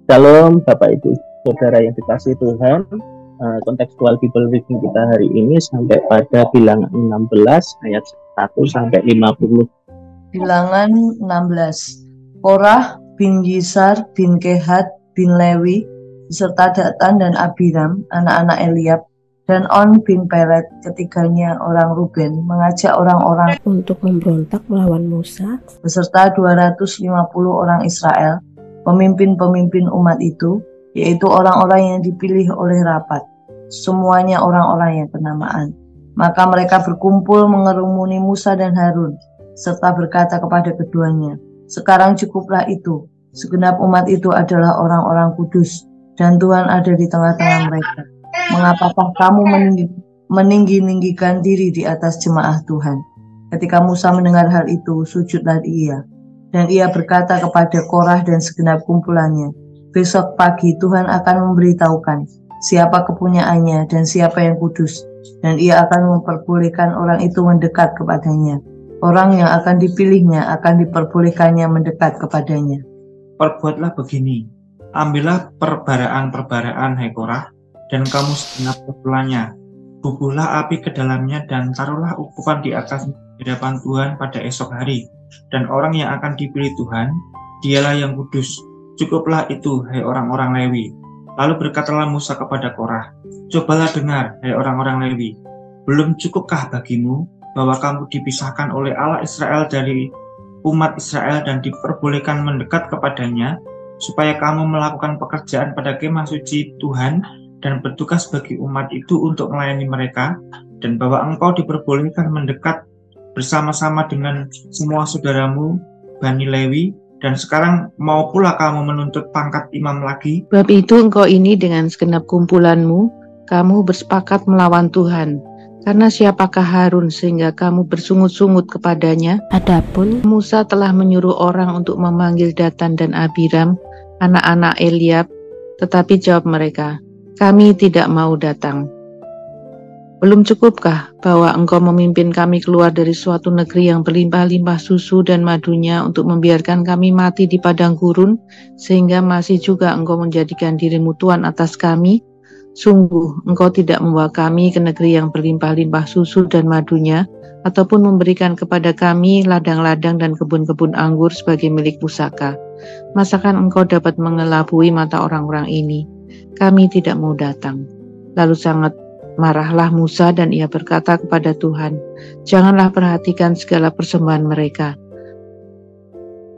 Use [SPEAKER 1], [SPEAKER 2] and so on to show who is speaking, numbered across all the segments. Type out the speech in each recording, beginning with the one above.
[SPEAKER 1] Shalom Bapak Ibu Saudara yang dikasihi Tuhan. Kontekstual Bible reading kita hari ini sampai pada Bilangan 16 ayat 1 sampai 50.
[SPEAKER 2] Bilangan 16. Korah bin Yisar bin Kehat bin Lewi beserta Datan dan Abiram, anak-anak Eliab, dan On bin Pelet, ketiganya orang Ruben, mengajak orang-orang
[SPEAKER 3] untuk memberontak melawan Musa
[SPEAKER 2] beserta 250 orang Israel, pemimpin-pemimpin umat itu, yaitu orang-orang yang dipilih oleh rapat, semuanya orang-orang yang kenamaan. Maka mereka berkumpul mengerumuni Musa dan Harun, serta berkata kepada keduanya, "Sekarang cukuplah itu, segenap umat itu adalah orang-orang kudus, dan Tuhan ada di tengah-tengah mereka. Mengapakah kamu meninggi-ninggikan diri di atas jemaah Tuhan?" Ketika Musa mendengar hal itu, sujudlah ia. Dan ia berkata kepada Korah dan segenap kumpulannya, "Besok pagi Tuhan akan memberitahukan siapa kepunyaannya dan siapa yang kudus, dan ia akan memperbolehkan orang itu mendekat kepadanya. Orang yang akan dipilihnya akan diperbolehkannya mendekat kepadanya."
[SPEAKER 4] Perbuatlah begini, ambillah perbaraan-perbaraan hai Korah, dan kamu segenap kumpulannya, bubuhlah api ke dalamnya dan taruhlah ukupan di atas hadapan Tuhan pada esok hari. Dan orang yang akan dipilih Tuhan, dialah yang kudus. Cukuplah itu, hai orang-orang Lewi. Lalu berkatalah Musa kepada Korah, "Cobalah dengar, hai orang-orang Lewi. Belum cukupkah bagimu bahwa kamu dipisahkan oleh Allah Israel dari umat Israel dan diperbolehkan mendekat kepadanya, supaya kamu melakukan pekerjaan pada kemah suci Tuhan dan bertugas bagi umat itu untuk melayani mereka, dan bahwa engkau diperbolehkan mendekat bersama-sama dengan semua saudaramu, Bani Lewi, dan sekarang mau pula kamu menuntut pangkat imam lagi?
[SPEAKER 3] Sebab itu engkau ini dengan segenap kumpulanmu, kamu bersepakat melawan Tuhan. Karena siapakah Harun sehingga kamu bersungut-sungut kepadanya? Adapun Musa telah menyuruh orang untuk memanggil Datan dan Abiram, anak-anak Eliab, tetapi jawab mereka, "Kami tidak mau datang." Belum cukupkah bahwa engkau memimpin kami keluar dari suatu negeri yang berlimpah-limpah susu dan madunya untuk membiarkan kami mati di padang gurun, sehingga masih juga engkau menjadikan dirimu Tuhan atas kami? Sungguh, engkau tidak membawa kami ke negeri yang berlimpah-limpah susu dan madunya, ataupun memberikan kepada kami ladang-ladang dan kebun-kebun anggur sebagai milik pusaka. Masakan engkau dapat mengelabui mata orang-orang ini? Kami tidak mau datang. Lalu sangat marahlah Musa dan ia berkata kepada Tuhan, "Janganlah perhatikan segala persembahan mereka.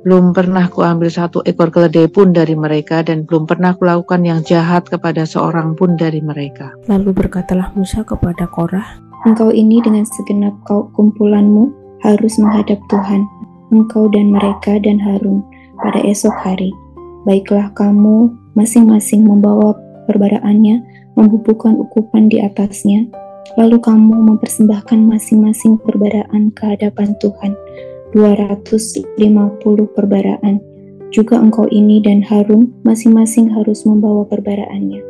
[SPEAKER 3] Belum pernah kuambil satu ekor keledai pun dari mereka, dan belum pernah kulakukan yang jahat kepada seorang pun dari mereka."
[SPEAKER 5] Lalu berkatalah Musa kepada Korah, "Engkau ini dengan segenap kumpulanmu harus menghadap Tuhan, engkau dan mereka dan Harun, pada esok hari. Baiklah kamu masing-masing membawa perbaraannya, membubuhkan ukupan di atasnya, lalu kamu mempersembahkan masing-masing perbaraan ke hadapan Tuhan, 250 perbaraan. Juga engkau ini dan Harun masing-masing harus membawa perbaraannya."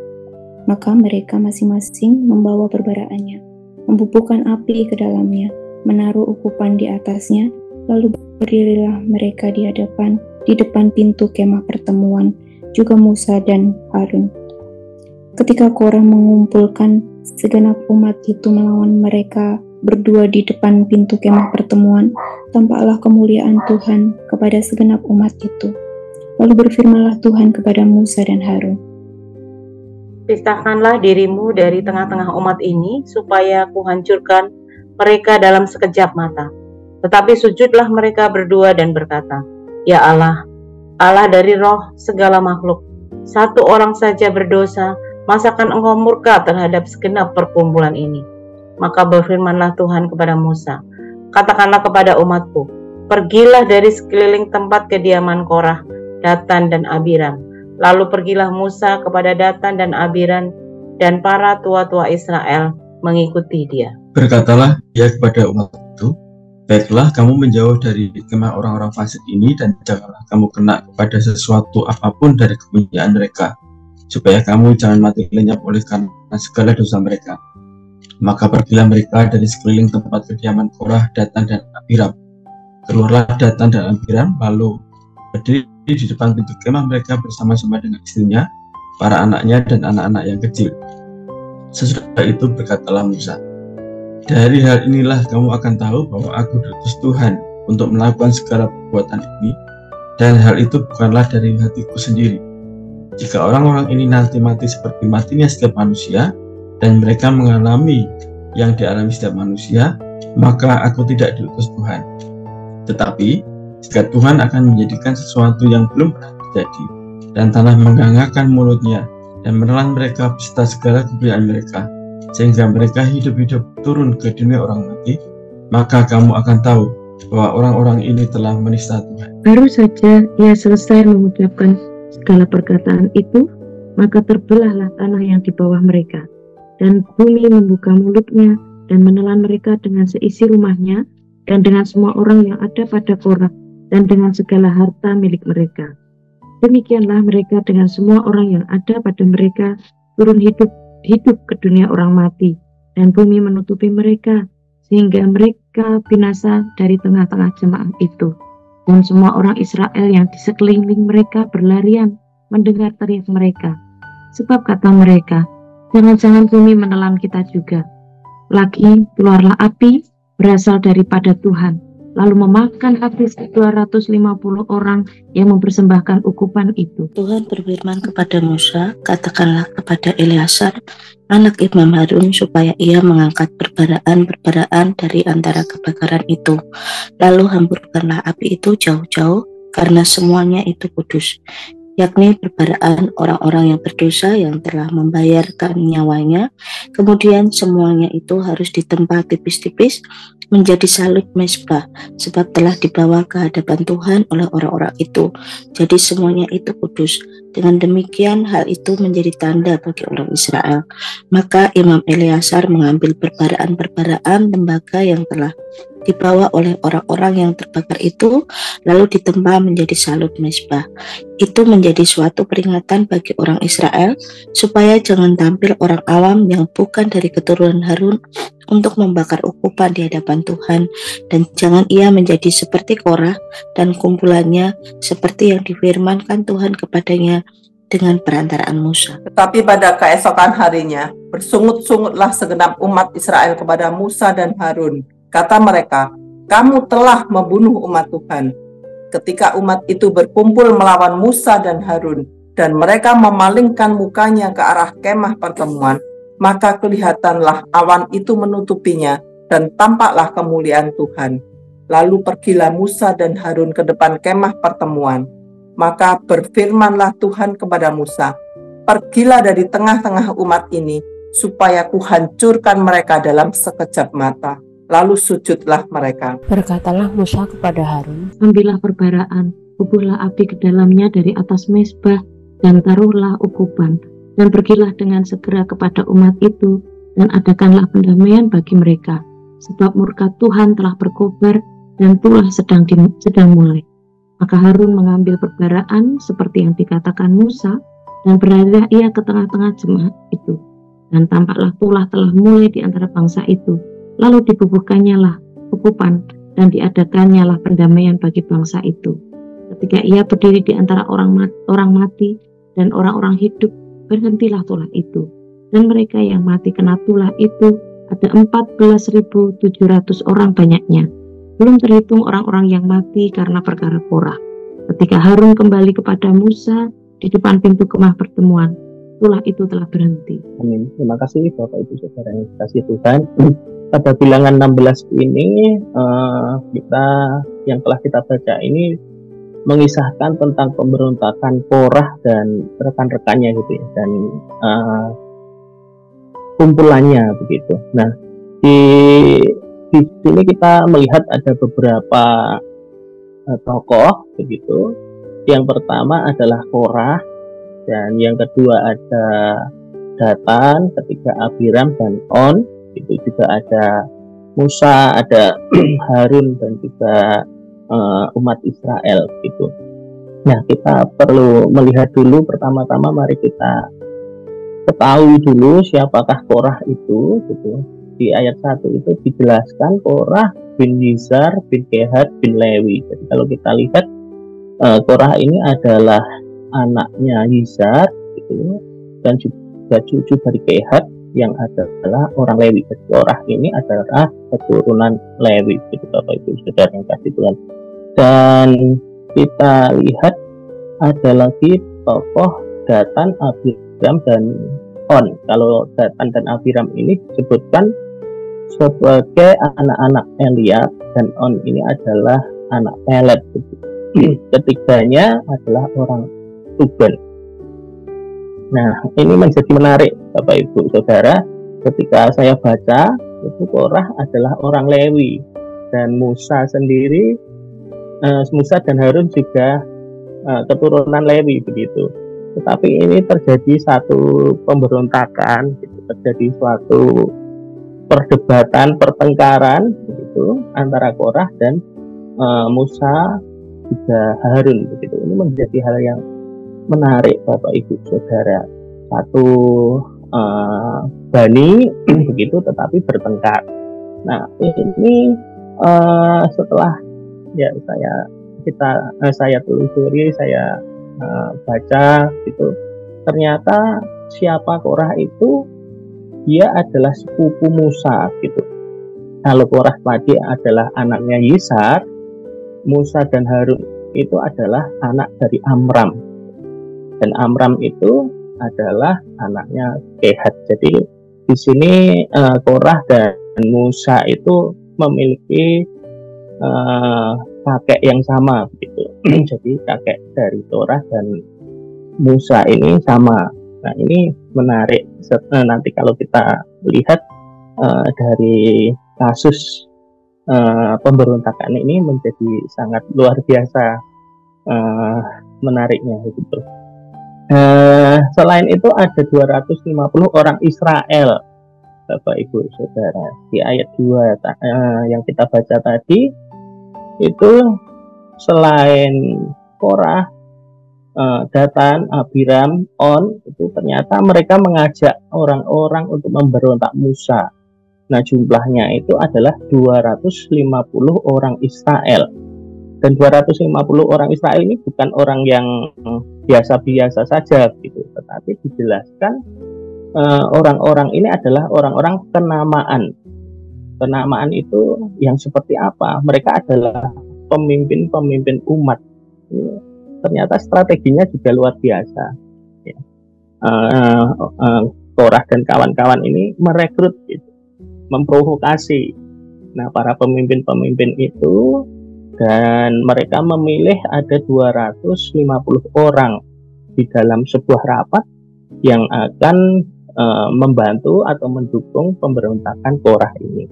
[SPEAKER 5] Maka mereka masing-masing membawa perbaraannya, membubuhkan api ke dalamnya, menaruh ukupan di atasnya, lalu berdirilah mereka di depan pintu kemah pertemuan, juga Musa dan Harun. Ketika Korah mengumpulkan segenap umat itu melawan mereka berdua di depan pintu kemah pertemuan, tampaklah kemuliaan Tuhan kepada segenap umat itu. Lalu berfirmanlah Tuhan kepada Musa dan Harun,
[SPEAKER 6] "Pisahkanlah dirimu dari tengah-tengah umat ini, supaya kuhancurkan mereka dalam sekejap mata." Tetapi sujudlah mereka berdua dan berkata, "Ya Allah, Allah dari roh segala makhluk, satu orang saja berdosa, masakan engkau murka terhadap segenap perkumpulan ini?" Maka berfirmanlah Tuhan kepada Musa, "Katakanlah kepada umatku, pergilah dari sekeliling tempat kediaman Korah, Datan dan Abiram." Lalu pergilah Musa kepada Datan dan Abiram, dan para tua-tua Israel mengikuti dia.
[SPEAKER 7] Berkatalah dia kepada umat itu, "Baiklah kamu menjauh dari kemah orang-orang fasik ini, dan janganlah kamu kena kepada sesuatu apapun dari kepunyaan mereka, supaya kamu jangan mati lenyap oleh karena segala dosa mereka." Maka pergilah mereka dari sekeliling tempat kediaman Korah, Datan dan Abiram. Keluarlah Datan dan Abiram, lalu berdiri di depan pintu kemah mereka bersama-sama dengan istrinya, para anaknya, dan anak-anak yang kecil. Sesudah itu berkatalah Musa, dari hal inilah kamu akan tahu bahwa aku diutus Tuhan untuk melakukan segala perbuatan ini, dan hal itu bukanlah dari hatiku sendiri. Jika orang-orang ini nanti mati seperti matinya setiap manusia, dan mereka mengalami yang dialami setiap manusia, maka aku tidak diutus Tuhan. Tetapi, jika Tuhan akan menjadikan sesuatu yang belum pernah terjadi, dan tanah menggangakan mulutnya, dan menelan mereka beserta segala kemuliaan mereka, sehingga mereka hidup-hidup turun ke dunia orang mati, maka kamu akan tahu bahwa orang-orang ini telah menista Tuhan.
[SPEAKER 3] Baru saja ia selesai mengucapkan segala perkataan itu, maka terbelahlah tanah yang di bawah mereka, dan bumi membuka mulutnya dan menelan mereka dengan seisi rumahnya, dan dengan semua orang yang ada pada Korah, dan dengan segala harta milik mereka. Demikianlah mereka dengan semua orang yang ada pada mereka turun hidup ke dunia orang mati, dan bumi menutupi mereka, sehingga mereka binasa dari tengah-tengah jemaah itu. Dan semua orang Israel yang di sekeliling mereka berlarian mendengar teriak mereka. Sebab kata mereka, jangan-jangan bumi menelan kita juga. Lagi keluarlah api berasal daripada Tuhan, lalu memakan habis 250 orang yang mempersembahkan ukupan itu.
[SPEAKER 8] Tuhan berfirman kepada Musa, katakanlah kepada Eleazar, anak Imam Harun, supaya ia mengangkat perbaraan dari antara kebakaran itu. Lalu hamburkanlah api itu jauh-jauh, karena semuanya itu kudus, yakni perbaraan orang-orang yang berdosa yang telah membayarkan nyawanya. Kemudian semuanya itu harus ditempa tipis-tipis menjadi salut mezbah, sebab telah dibawa ke hadapan Tuhan oleh orang-orang itu. Jadi semuanya itu kudus. Dengan demikian hal itu menjadi tanda bagi orang Israel. Maka Imam Eleazar mengambil perbaraan tembaga yang telah dibawa oleh orang-orang yang terbakar itu, lalu ditempa menjadi salut mezbah. Itu menjadi suatu peringatan bagi orang Israel, supaya jangan tampil orang awam yang bukan dari keturunan Harun untuk membakar ukupan di hadapan Tuhan, dan jangan ia menjadi seperti Korah dan kumpulannya, seperti yang difirmankan Tuhan kepadanya dengan perantaraan Musa.
[SPEAKER 9] Tetapi pada keesokan harinya, bersungut-sungutlah segenap umat Israel kepada Musa dan Harun. Kata mereka, kamu telah membunuh umat Tuhan. Ketika umat itu berkumpul melawan Musa dan Harun, dan mereka memalingkan mukanya ke arah kemah pertemuan, maka kelihatanlah awan itu menutupinya, dan tampaklah kemuliaan Tuhan. Lalu pergilah Musa dan Harun ke depan kemah pertemuan. Maka berfirmanlah Tuhan kepada Musa, pergilah dari tengah-tengah umat ini, supaya kuhancurkan mereka dalam sekejap mata. Lalu sujudlah mereka.
[SPEAKER 10] Berkatalah Musa kepada Harun,
[SPEAKER 3] ambillah perbaraan, kuburlah api ke dalamnya dari atas mezbah, dan taruhlah ukupan, dan pergilah dengan segera kepada umat itu, dan adakanlah pendamaian bagi mereka, sebab murka Tuhan telah berkobar, dan tulah sedang mulai. Maka Harun mengambil perbaraan seperti yang dikatakan Musa, dan berada ia ke tengah-tengah jemaat itu, dan tampaklah tulah telah mulai di antara bangsa itu. Lalu dibubuhkannya lah ukupan, dan diadakannya lah pendamaian bagi bangsa itu. Ketika ia berdiri di antara orang mati dan orang-orang hidup, berhentilah tulah itu. Dan mereka yang mati kena tulah itu ada 14.700 orang banyaknya, belum terhitung orang-orang yang mati karena perkara Korah. Ketika Harun kembali kepada Musa di depan pintu kemah pertemuan, tulah itu telah berhenti.
[SPEAKER 1] Amin. Terima kasih Bapak Ibu Saudara yang dikasihi Tuhan. Pada bilangan 16 ini kita yang telah kita baca ini mengisahkan tentang pemberontakan Korah dan rekan-rekannya gitu ya, dan kumpulannya begitu. Nah, di sini kita melihat ada beberapa tokoh begitu. Yang pertama adalah Korah, dan yang kedua ada Datan, ketiga Abiram dan On. Itu juga ada Musa, ada Harun, dan juga umat Israel gitu. Nah, kita perlu melihat dulu, pertama-tama mari kita ketahui dulu siapakah Korah itu gitu. Di ayat 1 itu dijelaskan Korah bin Yizar bin Kehat bin Lewi. Jadi kalau kita lihat Korah ini adalah anaknya Yizhar gitu, dan juga cucu dari Kehat yang adalah orang Lewi. Jadi Korah ini adalah keturunan Lewi gitu Bapak Ibu Saudara yang kasih Tuhan. Dan kita lihat ada lagi tokoh Datan, Abiram, dan On. Kalau Datan dan Abiram ini disebutkan sebagai anak-anak Eliab, dan On ini adalah anak Pelet. Ketiganya adalah orang Ruben. Nah, ini menjadi menarik Bapak Ibu Saudara. Ketika saya baca, itu Korah adalah orang Lewi, dan Musa sendiri, Musa dan Harun juga keturunan Lewi begitu. Tetapi ini terjadi satu pemberontakan, gitu. Terjadi suatu perdebatan, pertengkaran begitu antara Korah dan Musa juga Harun begitu. Ini menjadi hal yang menarik Bapak Ibu Saudara. Satu bani begitu tetapi bertengkar. Nah, ini setelah ya saya telusuri, saya baca gitu, ternyata siapa Korah itu, dia adalah sepupu Musa gitu. Kalau Korah tadi adalah anaknya Yizhar, Musa dan Harun itu adalah anak dari Amram, dan Amram itu adalah anaknya Kehat. Jadi di sini Korah dan Musa itu memiliki kakek yang sama begitu. Jadi kakek dari Korah dan Musa ini sama. Nah, ini menarik nanti kalau kita lihat dari kasus pemberontakan ini menjadi sangat luar biasa menariknya begitu. Selain itu ada 250 orang Israel Bapak Ibu Saudara. Di ayat 2 yang kita baca tadi itu, selain Korah, Datan, Abiram, On, itu ternyata mereka mengajak orang-orang untuk memberontak Musa. Nah, jumlahnya itu adalah 250 orang Israel. Dan 250 orang Israel ini bukan orang yang biasa-biasa saja gitu, tetapi dijelaskan orang-orang ini adalah orang-orang kenamaan. Kenamaan itu yang seperti apa? Mereka adalah pemimpin-pemimpin umat. Ternyata strateginya juga luar biasa. Korah dan kawan-kawan ini merekrut gitu, memprovokasi para pemimpin-pemimpin itu, dan mereka memilih ada 250 orang di dalam sebuah rapat yang akan membantu atau mendukung pemberontakan Korah ini.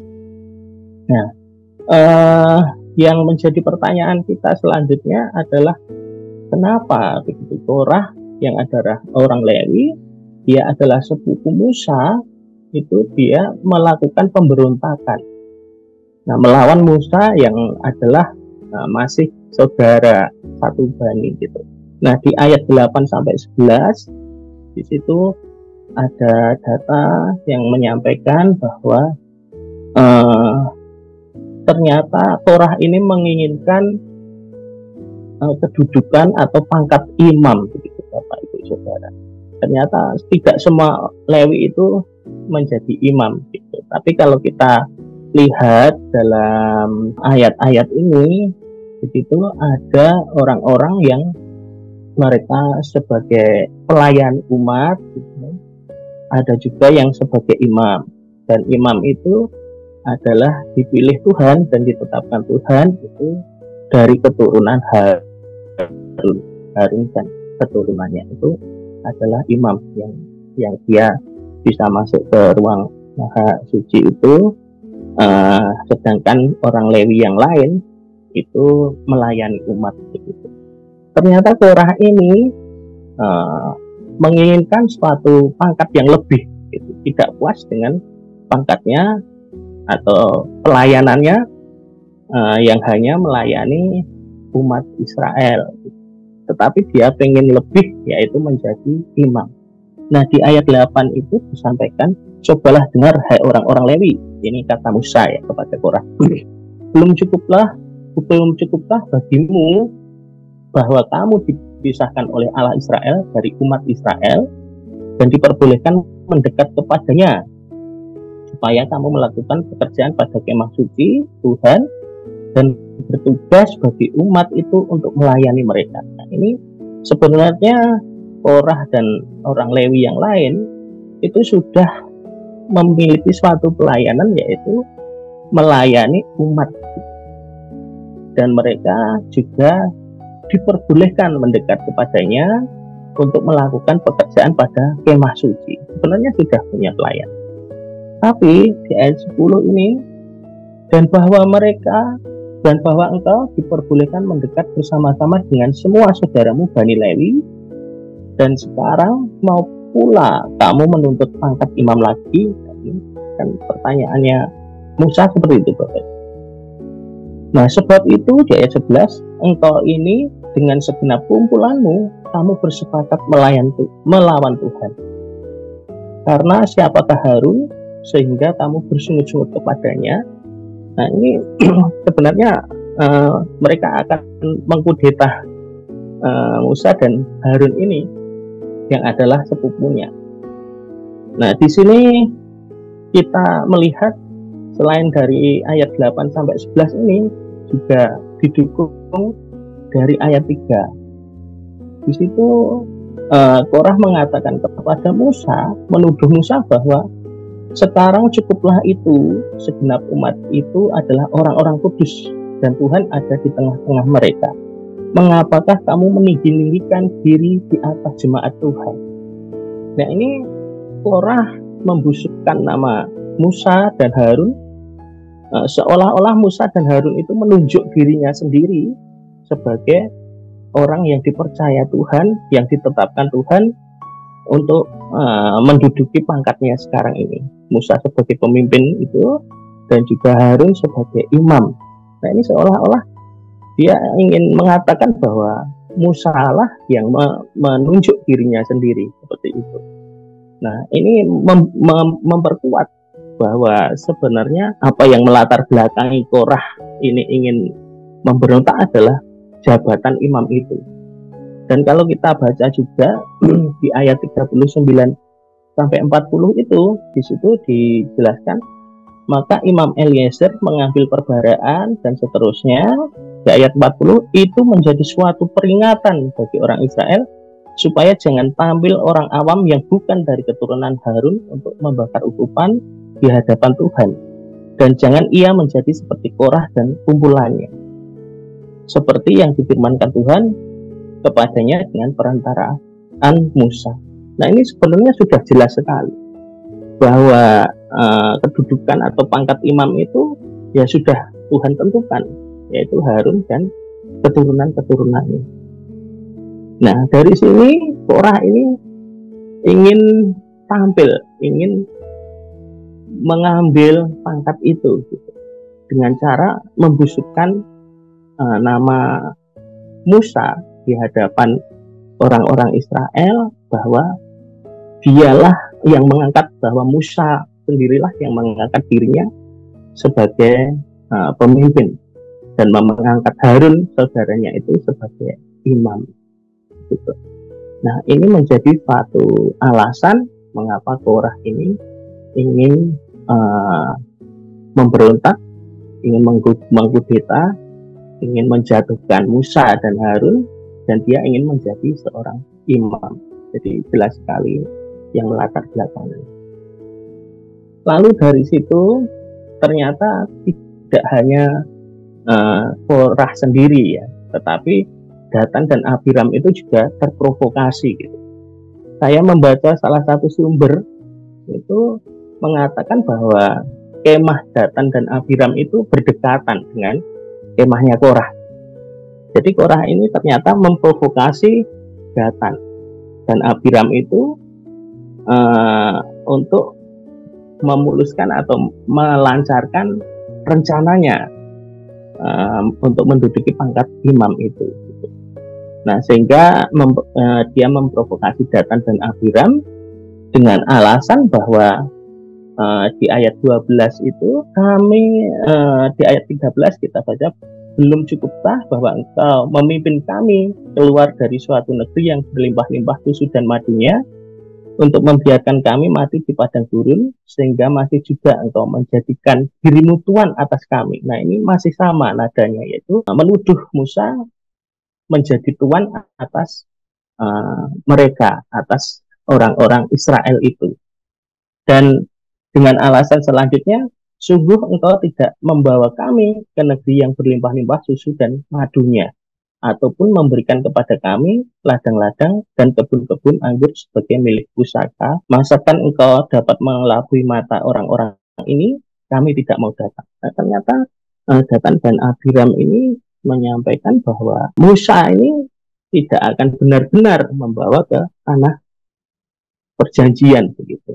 [SPEAKER 1] Nah, yang menjadi pertanyaan kita selanjutnya adalah kenapa begitu Korah yang adalah orang Lewi, dia adalah sepupu Musa, itu dia melakukan pemberontakan. Nah, melawan Musa yang adalah masih saudara satu bani gitu. Nah, di ayat 8 sampai 11 di situ ada data yang menyampaikan bahwa ternyata Korah ini menginginkan kedudukan atau pangkat imam begitu Bapak Ibu Saudara. Ternyata tidak semua Lewi itu menjadi imam gitu. Tapi kalau kita lihat dalam ayat-ayat ini, di situ ada orang-orang yang mereka sebagai pelayan umat gitu. Ada juga yang sebagai imam, dan imam itu adalah dipilih Tuhan dan ditetapkan Tuhan itu dari keturunan Harun dan keturunannya itu adalah imam yang dia bisa masuk ke ruang maha suci itu, sedangkan orang Lewi yang lain itu melayani umat begitu. Ternyata Korah ini menginginkan suatu pangkat yang lebih gitu. Tidak puas dengan pangkatnya atau pelayanannya yang hanya melayani umat Israel, tetapi dia pengen lebih, yaitu menjadi imam. Nah, di ayat 8 itu disampaikan, cobalah dengar hai orang-orang Lewi, ini kata Musa ya kepada Korah, belum cukupkah bagimu bahwa kamu dipisahkan oleh Allah Israel dari umat Israel dan diperbolehkan mendekat kepadanya supaya kamu melakukan pekerjaan pada kemah suci Tuhan dan bertugas bagi umat itu untuk melayani mereka. Nah, ini sebenarnya Korah dan orang Lewi yang lain itu sudah memiliki suatu pelayanan, yaitu melayani umat, dan mereka juga diperbolehkan mendekat kepadanya untuk melakukan pekerjaan pada kemah suci. Sebenarnya sudah punya pelayan. Tapi di ayat 10 ini, dan bahwa engkau diperbolehkan mendekat bersama-sama dengan semua saudaramu Bani Lewi, dan sekarang mau pula kamu menuntut pangkat imam lagi. Dan pertanyaannya Musa seperti itu, Bapak. Nah, sebab itu di ayat 11, engkau ini dengan segenap kumpulanmu kamu bersepakat melawan Tuhan. Karena siapakah Harun sehingga kamu bersungut-sungut kepadanya? Nah, ini sebenarnya mereka akan mengkudeta Musa dan Harun ini yang adalah sepupunya. Nah, di sini kita melihat selain dari ayat 8 sampai 11 ini juga didukung dari ayat 3. Di situ Korah mengatakan kepada Musa, menuduh Musa bahwa sekarang cukuplah itu, segenap umat itu adalah orang-orang kudus dan Tuhan ada di tengah-tengah mereka. Mengapakah kamu meninggi-ninggikan diri di atas jemaat Tuhan? Nah, ini Korah membusukkan nama Musa dan Harun, seolah-olah Musa dan Harun itu menunjuk dirinya sendiri sebagai orang yang dipercaya Tuhan, yang ditetapkan Tuhan untuk menduduki pangkatnya sekarang ini. Musa sebagai pemimpin itu dan juga Harun sebagai imam. Nah, ini seolah-olah dia ingin mengatakan bahwa Musa lah yang menunjuk dirinya sendiri seperti itu. Nah, ini memperkuat bahwa sebenarnya apa yang melatar belakangi Korah ini ingin memberontak adalah jabatan imam itu. Dan kalau kita baca juga di ayat 39 sampai 40 itu, di situ dijelaskan, maka Imam Eliezer mengambil perbaraan dan seterusnya. Di ayat 40 itu menjadi suatu peringatan bagi orang Israel supaya jangan tampil orang awam yang bukan dari keturunan Harun untuk membakar ukupan di hadapan Tuhan, dan jangan ia menjadi seperti Korah dan kumpulannya, seperti yang difirmankan Tuhan kepadanya dengan perantaraan Musa. Nah, ini sebenarnya sudah jelas sekali bahwa kedudukan atau pangkat imam itu ya sudah Tuhan tentukan, yaitu Harun dan keturunan-keturunannya. Nah, dari sini Korah ini ingin tampil, ingin mengambil pangkat itu gitu, dengan cara membusukkan nama Musa di hadapan orang-orang Israel, bahwa dialah yang mengangkat, bahwa Musa sendirilah yang mengangkat dirinya sebagai pemimpin dan mengangkat Harun saudaranya itu sebagai imam gitu. Nah, ini menjadi suatu alasan mengapa Korah ini ingin memberontak, ingin mengkudeta, ingin menjatuhkan Musa dan Harun, dan dia ingin menjadi seorang imam. Jadi jelas sekali yang melatar belakangnya. Lalu dari situ ternyata tidak hanya Korah sendiri ya, tetapi Datan dan Abiram itu juga terprovokasi gitu. Saya membaca salah satu sumber itu mengatakan bahwa kemah Datan dan Abiram itu berdekatan dengan kemahnya Korah. Jadi Korah ini ternyata memprovokasi Datan dan Abiram itu untuk memuluskan atau melancarkan rencananya untuk menduduki pangkat imam itu. Nah, sehingga dia memprovokasi Datan dan Abiram dengan alasan bahwa di ayat 12 itu di ayat 13 kita baca, belum cukupkah bahwa engkau memimpin kami keluar dari suatu negeri yang berlimpah-limpah susu dan madunya, untuk membiarkan kami mati di padang gurun, sehingga masih juga engkau menjadikan dirimu Tuhan atas kami. Nah, ini masih sama nadanya, yaitu menuduh Musa menjadi Tuhan atas mereka, atas orang-orang Israel itu. Dan dengan alasan selanjutnya, sungguh engkau tidak membawa kami ke negeri yang berlimpah-limpah susu dan madunya, ataupun memberikan kepada kami ladang-ladang dan kebun-kebun anggur sebagai milik pusaka. Masakan engkau dapat mengelabui mata orang-orang ini, kami tidak mau datang. Nah, ternyata Datan dan Abiram ini menyampaikan bahwa Musa ini tidak akan benar-benar membawa ke tanah perjanjian begitu,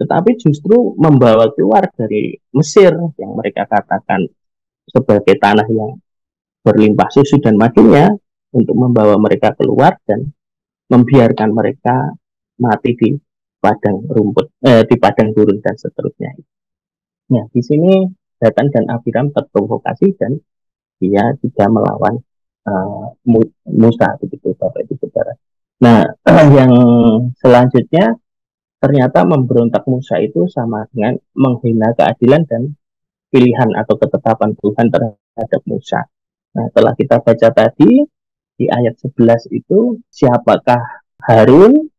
[SPEAKER 1] tetapi justru membawa keluar dari Mesir yang mereka katakan sebagai tanah yang berlimpah susu dan madunya, untuk membawa mereka keluar dan membiarkan mereka mati di padang rumput, di padang gurun dan seterusnya. Nah, di sini Datan dan Abiram terprovokasi dan dia juga melawan Musa, begitu Bapak Ibu Saudara. Nah, yang selanjutnya ternyata memberontak Musa itu sama dengan menghina keadilan dan pilihan atau ketetapan Tuhan terhadap Musa. Nah, setelah kita baca tadi di ayat 11 itu, siapakah Harun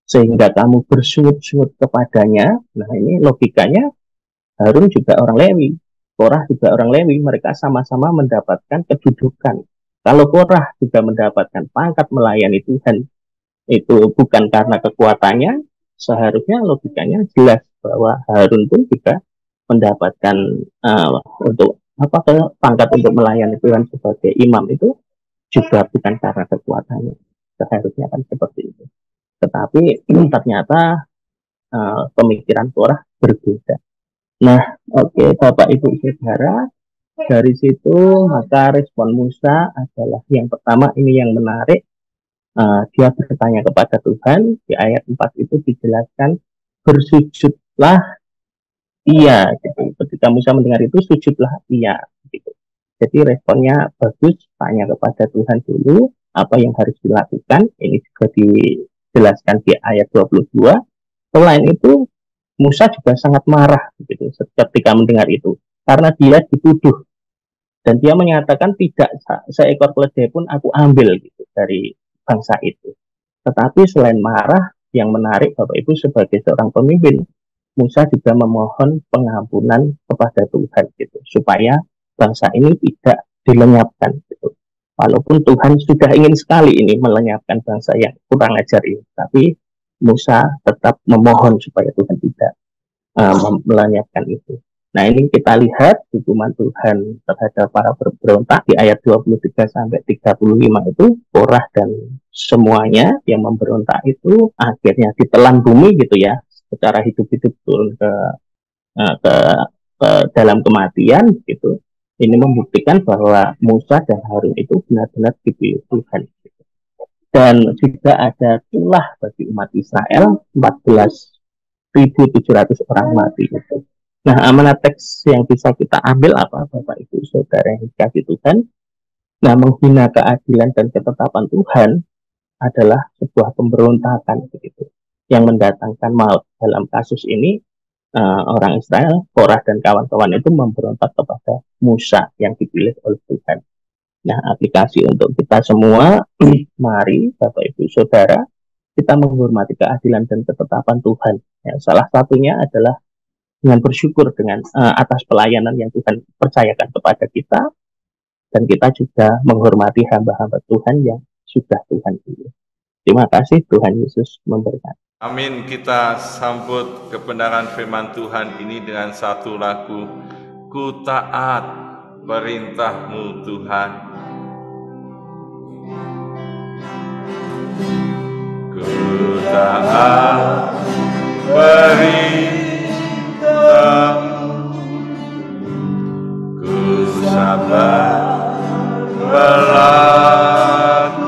[SPEAKER 1] sehingga kamu bersungut-sungut kepadanya? Nah, ini logikanya Harun juga orang Lewi, Korah juga orang Lewi, mereka sama-sama mendapatkan kedudukan. Kalau Korah juga mendapatkan pangkat melayani Tuhan, itu bukan karena kekuatannya, seharusnya logikanya jelas bahwa Harun pun juga mendapatkan untuk pangkat untuk melayani Tuhan sebagai imam itu juga bukan karena kekuatannya, seharusnya kan seperti itu. Tetapi ternyata pemikiran Korah berbeda. Nah, oke, Bapak Ibu Saudara, dari situ maka respon Musa adalah yang pertama, ini yang menarik. Dia bertanya kepada Tuhan. Di ayat 4 itu dijelaskan, bersujudlah ia, gitu. Ketika Musa mendengar itu, sujudlah ia, gitu. Jadi responnya bagus, tanya kepada Tuhan dulu apa yang harus dilakukan. Ini juga dijelaskan di ayat 22. Selain itu, Musa juga sangat marah, gitu, ketika mendengar itu, karena dia dituduh dan dia menyatakan tidak seekor keledai pun aku ambil, gitu, dari bangsa itu. Tetapi selain marah, yang menarik Bapak Ibu, sebagai seorang pemimpin, Musa juga memohon pengampunan kepada Tuhan, gitu, supaya bangsa ini tidak dilenyapkan, gitu. Walaupun Tuhan sudah ingin sekali ini melenyapkan bangsa yang kurang ajar ini, tapi Musa tetap memohon supaya Tuhan tidak melenyapkan itu. Nah, ini kita lihat hukuman Tuhan terhadap para pemberontak di ayat 23 sampai 35 itu, Korah dan semuanya yang memberontak itu akhirnya ditelan bumi, gitu ya, secara hidup-hidup turun ke dalam kematian, gitu. Ini membuktikan bahwa Musa dan Harun itu benar-benar dipilih Tuhan, gitu. Dan juga ada tulah bagi umat Israel, 14.700 orang mati itu. Nah, amanat teks yang bisa kita ambil apa, Bapak Ibu Saudara yang dikasihi Tuhan? Nah, menghina keadilan dan ketetapan Tuhan adalah sebuah pemberontakan, begitu, yang mendatangkan maut. Dalam kasus ini orang Israel, Korah dan kawan-kawan itu memberontak kepada Musa yang dipilih oleh Tuhan. Nah, aplikasi untuk kita semua, mari Bapak Ibu Saudara, kita menghormati keadilan dan ketetapan Tuhan. Ya, salah satunya adalah dengan bersyukur dengan atas pelayanan yang Tuhan percayakan kepada kita, dan kita juga menghormati hamba-hamba Tuhan yang sudah Tuhan pilih. Terima kasih, Tuhan Yesus memberkati.
[SPEAKER 11] Amin. Kita sambut kebenaran firman Tuhan ini dengan satu lagu, Ku taat perintah-Mu Tuhan. Ku taat perintah-Mu, ku sabar melakukan,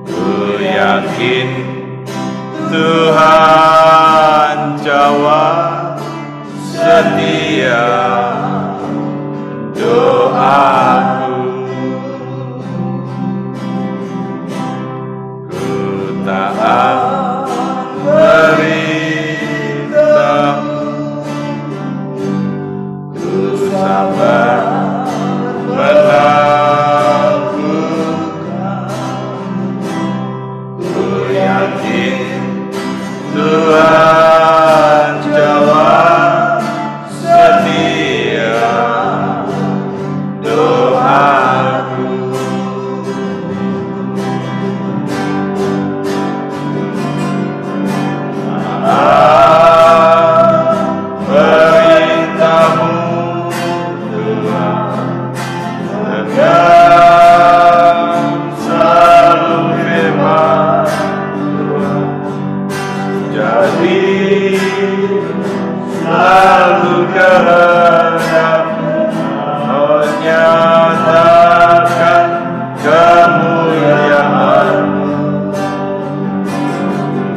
[SPEAKER 11] ku yakin Tuhan jawab setia doaku. Ku taat perintahmu, ku sabar menangguhkan, ku yakin Tuhan jawab setia doaku. Perintahmu Tuhan tegak selalu firman Tuhan, jadi selalu kehendakmu menyatakan kemuliaan-Mu.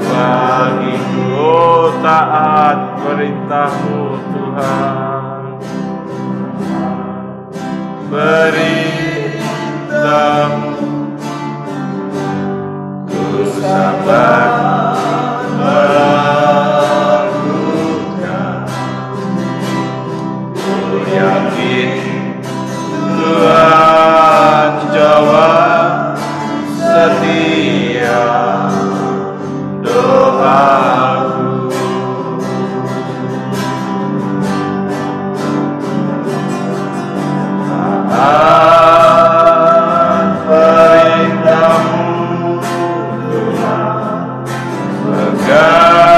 [SPEAKER 11] Bagiku taat perintah-Mu Tuhan, perintah-Mu ku sabar melakukan, ku yakin Tuhan jawab setia doaku. Taat perintah-Mu Tuhan, pegang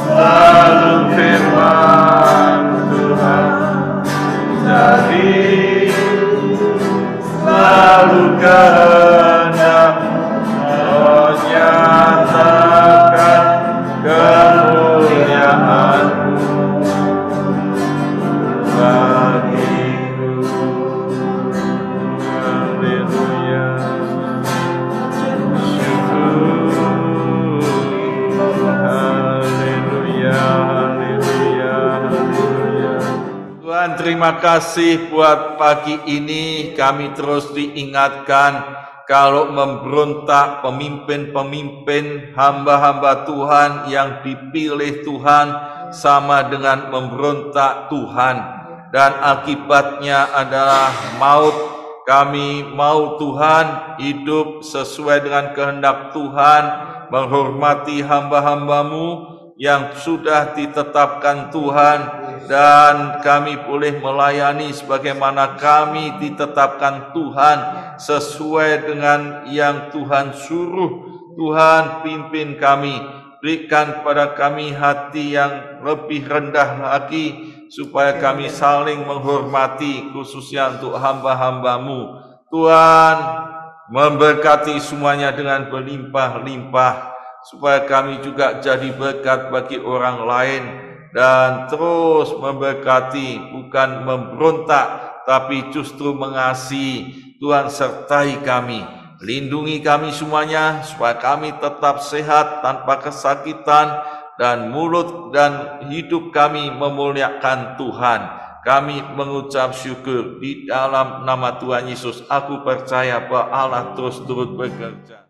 [SPEAKER 11] selalu firman Tuhan, jadi selalu kehendak-Mu menyatakan kemuliaan-Mu bagiku. Haleluya, haleluya, haleluya, haleluya. Tuhan, terima kasih buat pagi ini kami terus diingatkan kalau memberontak pemimpin-pemimpin hamba-hamba Tuhan yang dipilih Tuhan sama dengan memberontak Tuhan, dan akibatnya adalah maut. Kami mau Tuhan hidup sesuai dengan kehendak Tuhan, menghormati hamba-hamba-Mu yang sudah ditetapkan Tuhan, dan kami boleh melayani sebagaimana kami ditetapkan Tuhan sesuai dengan yang Tuhan suruh. Tuhan, pimpin kami, berikan pada kami hati yang lebih rendah lagi supaya kami saling menghormati, khususnya untuk hamba-hamba-Mu. Tuhan, memberkati semuanya dengan berlimpah-limpah supaya kami juga jadi berkat bagi orang lain, dan terus memberkati, bukan memberontak tapi justru mengasihi. Tuhan, sertai kami, lindungi kami semuanya supaya kami tetap sehat tanpa kesakitan, dan mulut dan hidup kami memuliakan Tuhan. Kami mengucap syukur di dalam nama Tuhan Yesus. Aku percaya bahwa Allah terus turut bekerja.